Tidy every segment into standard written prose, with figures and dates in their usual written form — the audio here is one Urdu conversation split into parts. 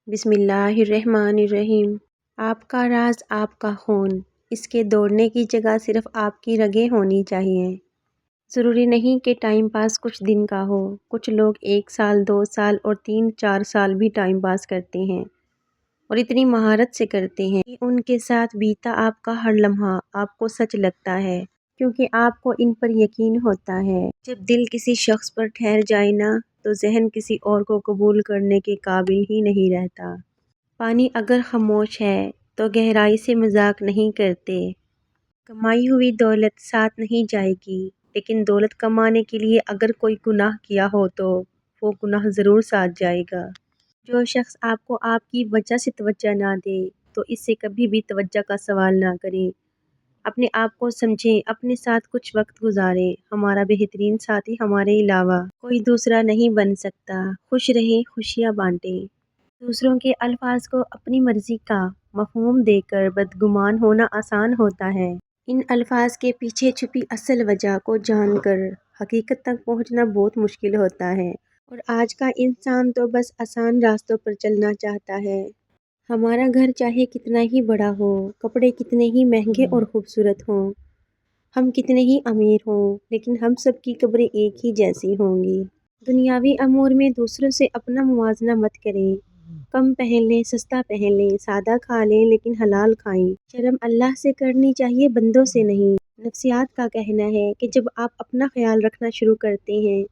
بسم اللہ الرحمن الرحیم۔ آپ کا راز آپ کا خون، اس کے دوڑنے کی جگہ صرف آپ کی رگیں ہونی چاہیے۔ ضروری نہیں کہ ٹائم پاس کچھ دن کا ہو، کچھ لوگ 1 سال 2 سال اور 3-4 سال بھی ٹائم پاس کرتے ہیں، اور اتنی مہارت سے کرتے ہیں کہ ان کے ساتھ بیتا آپ کا ہر لمحہ آپ کو سچ لگتا ہے، کیونکہ آپ کو ان پر یقین ہوتا ہے۔ جب دل کسی شخص پر ٹھہر جائے نا، تو ذہن کسی اور کو قبول کرنے کے قابل ہی نہیں رہتا۔ پانی اگر خاموش ہے تو گہرائی سے مذاق نہیں کرتے۔ کمائی ہوئی دولت ساتھ نہیں جائے گی، لیکن دولت کمانے کے لیے اگر کوئی گناہ کیا ہو تو وہ گناہ ضرور ساتھ جائے گا۔ جو شخص آپ کو آپ کی وجہ سے توجہ نہ دے تو اس سے کبھی بھی توجہ کا سوال نہ کریں۔ اپنے آپ کو سمجھیں، اپنے ساتھ کچھ وقت گزاریں۔ ہمارا بہترین ساتھی ہمارے علاوہ کوئی دوسرا نہیں بن سکتا۔ خوش رہیں، خوشیاں بانٹیں۔ دوسروں کے الفاظ کو اپنی مرضی کا مفہوم دے کر بدگمان ہونا آسان ہوتا ہے۔ ان الفاظ کے پیچھے چھپی اصل وجہ کو جان کر حقیقت تک پہنچنا بہت مشکل ہوتا ہے، اور آج کا انسان تو بس آسان راستوں پر چلنا چاہتا ہے۔ ہمارا گھر چاہے کتنا ہی بڑا ہو، کپڑے کتنے ہی مہنگے اور خوبصورت ہوں، ہم کتنے ہی امیر ہوں، لیکن ہم سب کی قبریں ایک ہی جیسی ہوں گی۔ دنیاوی امور میں دوسروں سے اپنا موازنہ مت کریں۔ کم پہن لیں، سستا پہن لیں، سادہ کھا لیں لیکن حلال کھائیں۔ شرم اللہ سے کرنی چاہیے، بندوں سے نہیں۔ نفسیات کا کہنا ہے کہ جب آپ اپنا خیال رکھنا شروع کرتے ہیں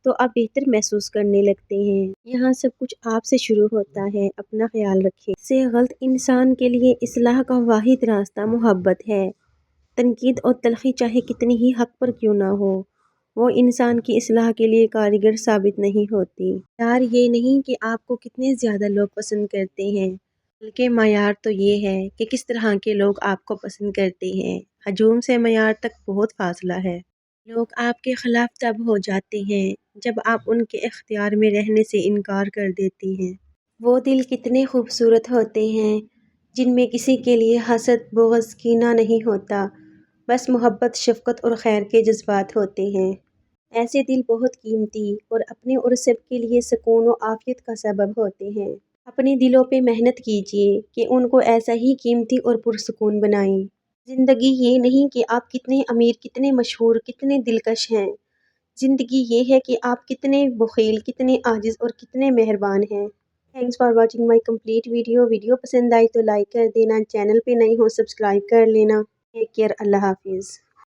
تو آپ بہتر محسوس کرنے لگتے ہیں۔ یہاں سب کچھ آپ سے شروع ہوتا ہے، اپنا خیال رکھیں۔ سے غلط انسان کے لیے اصلاح کا واحد راستہ محبت ہے۔ تنقید اور تلخی چاہے کتنی ہی حق پر کیوں نہ ہو، وہ انسان کی اصلاح کے لیے کارگر ثابت نہیں ہوتی۔ معیار یہ نہیں کہ آپ کو کتنے زیادہ لوگ پسند کرتے ہیں، بلکہ معیار تو یہ ہے کہ کس طرح کے لوگ آپ کو پسند کرتے ہیں۔ ہجوم سے معیار تک بہت فاصلہ ہے۔ لوگ آپ کے خلاف تب ہو جاتے ہیں جب آپ ان کے اختیار میں رہنے سے انکار کر دیتے ہیں۔ وہ دل کتنے خوبصورت ہوتے ہیں جن میں کسی کے لیے حسد، بغض، کینہ نہیں ہوتا، بس محبت، شفقت اور خیر کے جذبات ہوتے ہیں۔ ایسے دل بہت قیمتی اور اپنے اور سب کے لیے سکون و عافیت کا سبب ہوتے ہیں۔ اپنے دلوں پہ محنت کیجیے کہ ان کو ایسا ہی قیمتی اور پرسکون بنائیں۔ زندگی یہ نہیں کہ آپ کتنے امیر، کتنے مشہور، کتنے دلکش ہیں۔ زندگی یہ ہے کہ آپ کتنے بخیل، کتنے عاجز اور کتنے مہربان ہیں۔ Thanks for watching my complete video. Video پسند آئی تو لائک کر دینا، چینل پہ نئے ہو سبسکرائب کر لینا۔ ٹیک کیئر، اللہ حافظ۔